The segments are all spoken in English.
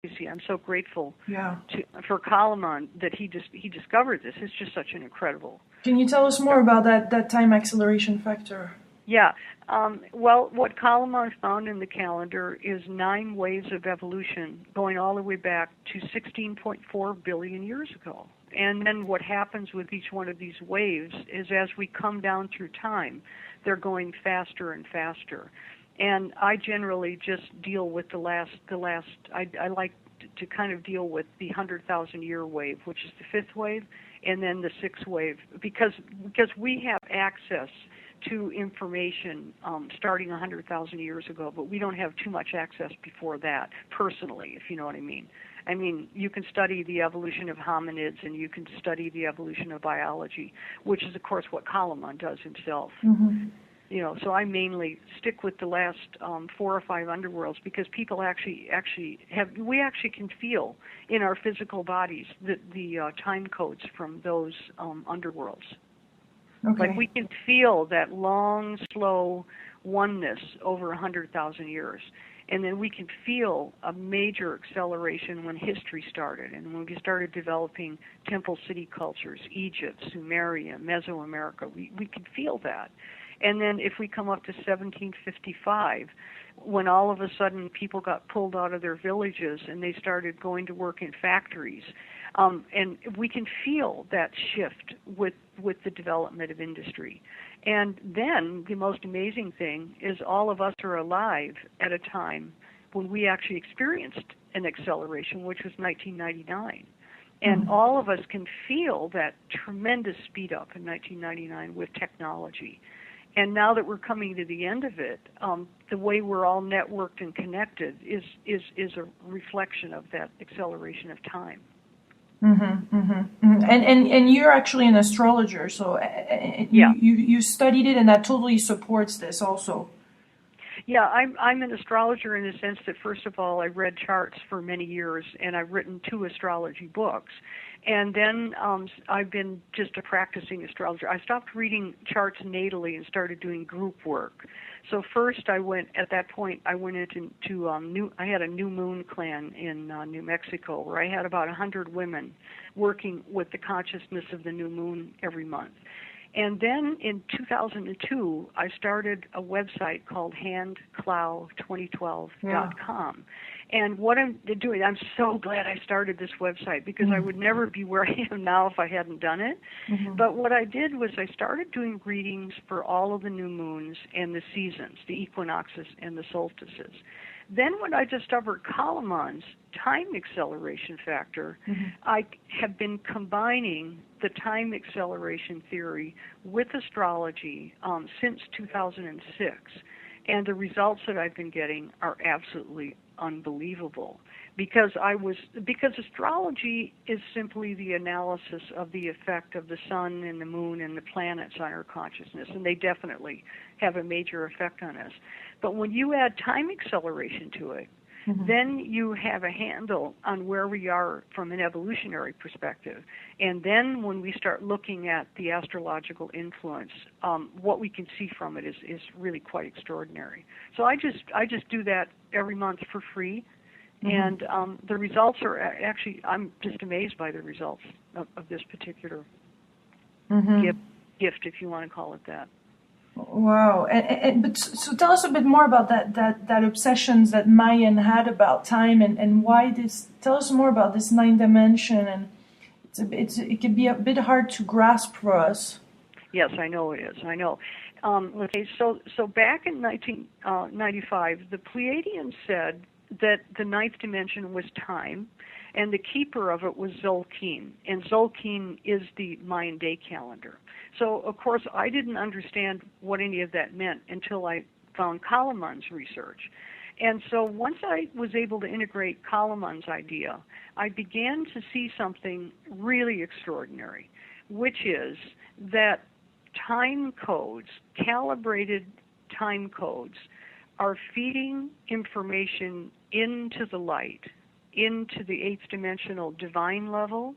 crazy. I'm so grateful Yeah. for Calleman that he discovered this. It's just such an incredible. Can you tell us more about that time acceleration factor? Yeah. Well, what Calleman found in the calendar is 9 waves of evolution going all the way back to 16.4 billion years ago. And then what happens with each one of these waves is as we come down through time, they're going faster and faster. And I generally just deal with the last. I like to kind of deal with the 100,000-year wave, which is the 5th wave, and then the 6th wave, because we have access to information starting 100,000 years ago, but we don't have too much access before that, personally, if you know what I mean. I mean, you can study the evolution of hominids, and you can study the evolution of biology, which is, of course, what Calleman does himself. Mm-hmm. You know, so I mainly stick with the last 4 or 5 underworlds because people actually can feel in our physical bodies the time codes from those underworlds. Okay. Like we can feel that long, slow oneness over 100,000 years. And then we can feel a major acceleration when history started and when we started developing temple city cultures, Egypt, Sumeria, Mesoamerica. We can feel that. And then if we come up to 1755, when all of a sudden people got pulled out of their villages and they started going to work in factories, and we can feel that shift with the development of industry. And then the most amazing thing is all of us are alive at a time when we actually experienced an acceleration, which was 1999. And all of us can feel that tremendous speed up in 1999 with technology. And now that we're coming to the end of it, the way we're all networked and connected is a reflection of that acceleration of time. Mm-hmm, mm-hmm, mm-hmm. And you're actually an astrologer, so you studied it, and that totally supports this also. Yeah, I'm an astrologer in the sense that, first of all, I read charts for many years, and I've written 2 astrology books. And then I've been just a practicing astrologer. I stopped reading charts natally and started doing group work. So first I went into I had a new moon clan in New Mexico where I had about 100 women working with the consciousness of the new moon every month. And then in 2002, I started a website called handclow2012.com. And what I'm doing, I'm so glad I started this website because I would never be where I am now if I hadn't done it. Mm-hmm. But what I did was I started doing readings for all of the new moons and the seasons, the equinoxes and the solstices. Then when I discovered Calleman's time acceleration factor, I have been combining the time acceleration theory with astrology since 2006. And the results that I've been getting are absolutely unbelievable because astrology is simply the analysis of the effect of the sun and the moon and the planets on our consciousness, and they definitely have a major effect on us. But when you add time acceleration to it, then you have a handle on where we are from an evolutionary perspective. And then when we start looking at the astrological influence, what we can see from it is really quite extraordinary. So I just do that every month for free. And the results are actually, I'm just amazed by the results of this particular gift, if you want to call it that. Wow. But so tell us a bit more about that obsessions that Mayan had about time and why this. Tell us more about this 9 dimension, and it can be a bit hard to grasp for us. Yes, I know it is. I know. Okay, so back in 1995, the Pleiadians said that the 9th dimension was time, and the keeper of it was Tzolk'in, and Tzolk'in is the Mayan day calendar. So, of course, I didn't understand what any of that meant until I found Calleman's research. And so once I was able to integrate Calleman's idea, I began to see something really extraordinary, which is that time codes, calibrated time codes, are feeding information into the light, into the 8th dimensional divine level,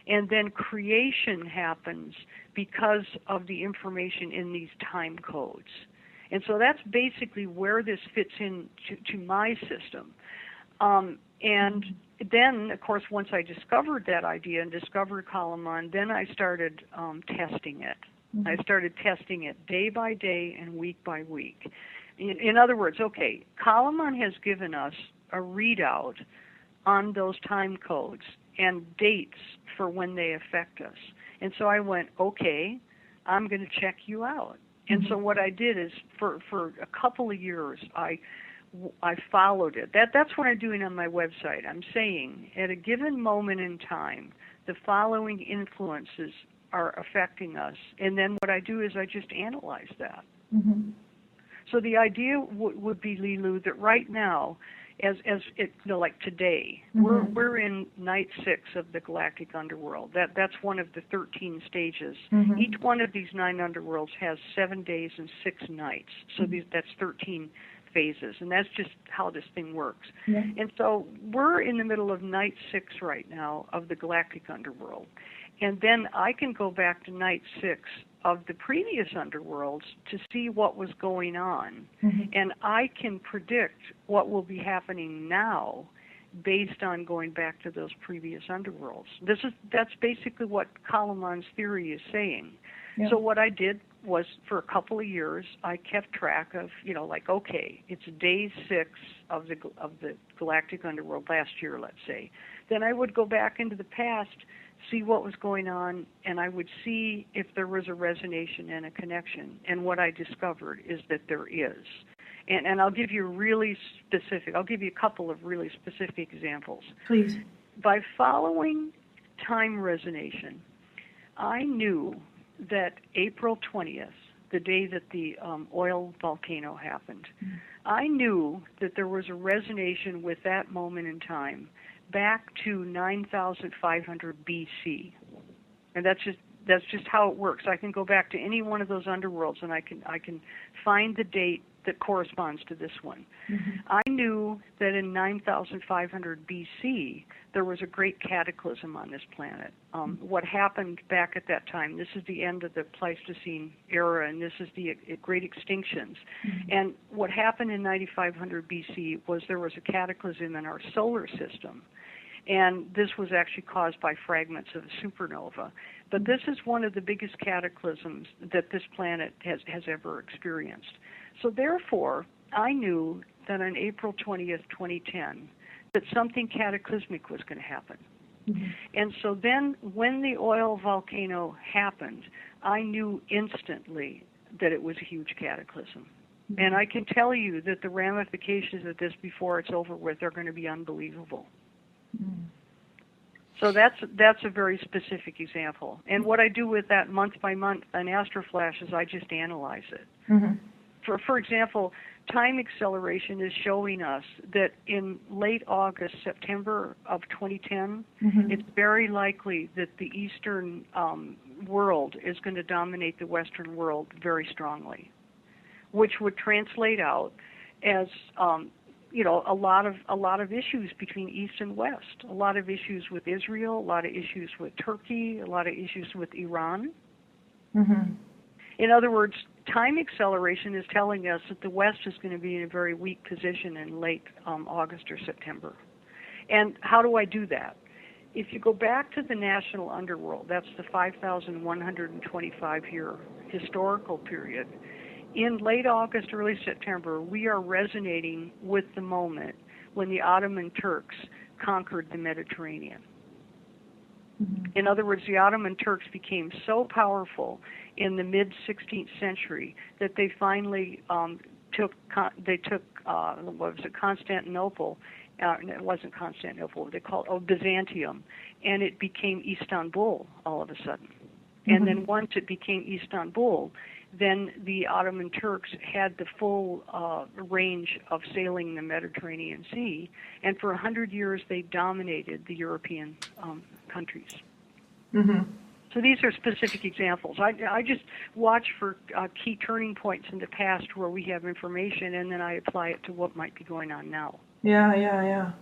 and then creation happens because of the information in these time codes. And so that's basically where this fits in to my system. And then, of course, once I discovered that idea and discovered Calleman, then I started testing it. I started testing it day by day and week by week. In other words, okay, Calleman has given us a readout on those time codes and dates for when they affect us. And so I went, okay, I'm going to check you out. And so what I did is for a couple of years, I followed it. That's what I'm doing on my website. I'm saying at a given moment in time, the following influences are affecting us. And then what I do is I just analyze that. So the idea would be, Lilu, that right now, as it, like today, we're in night 6 of the galactic underworld. That's one of the 13 stages. Each one of these 9 underworlds has 7 days and 6 nights. So that's 13 phases, and that's just how this thing works. And so we're in the middle of night 6 right now of the galactic underworld. And then I can go back to night 6 of the previous underworlds to see what was going on. And I can predict what will be happening now based on going back to those previous underworlds. That's basically what Calleman's theory is saying. So what I did was, for a couple of years, I kept track of, like, okay, it's day 6 of the galactic underworld last year, let's say. Then I would go back into the past, see what was going on, and I would see if there was a resonation and a connection. And what I discovered is that there is. And I'll give you I'll give you a couple of really specific examples. Please. By following time resonation, I knew that April 20th, the day that the oil volcano happened, I knew that there was a resonation with that moment in time back to 9,500 BC. And that's just how it works. I can go back to any one of those underworlds and I can find the date that corresponds to this one. I knew that in 9,500 BC there was a great cataclysm on this planet. What happened back at that time, this is the end of the Pleistocene era, and this is the great extinctions. And what happened in 9,500 BC was there was a cataclysm in our solar system. And this was actually caused by fragments of a supernova. But this is one of the biggest cataclysms that this planet has ever experienced. So therefore, I knew that on April 20th, 2010, that something cataclysmic was going to happen. And so then when the oil volcano happened, I knew instantly that it was a huge cataclysm. And I can tell you that the ramifications of this before it's over with are going to be unbelievable. So that's a very specific example. And what I do with that month by month on AstroFlash is I just analyze it. For example, time acceleration is showing us that in late August, September of 2010, it's very likely that the Eastern world is going to dominate the Western world very strongly, which would translate out as a lot of issues between East and West, a lot of issues with Israel, a lot of issues with Turkey, a lot of issues with Iran. In other words, time acceleration is telling us that the West is going to be in a very weak position in late August or September. And how do I do that? If you go back to the national underworld, that's the 5,125-year historical period, in late August, early September, we are resonating with the moment when the Ottoman Turks conquered the Mediterranean. In other words, the Ottoman Turks became so powerful in the mid-16th century that they finally took Constantinople. It wasn't Constantinople. They called it Byzantium, and it became Istanbul all of a sudden. And then once it became Istanbul, then the Ottoman Turks had the full range of sailing the Mediterranean Sea, and for 100 years they dominated the European countries. So these are specific examples. I just watch for key turning points in the past where we have information, and then I apply it to what might be going on now. Yeah.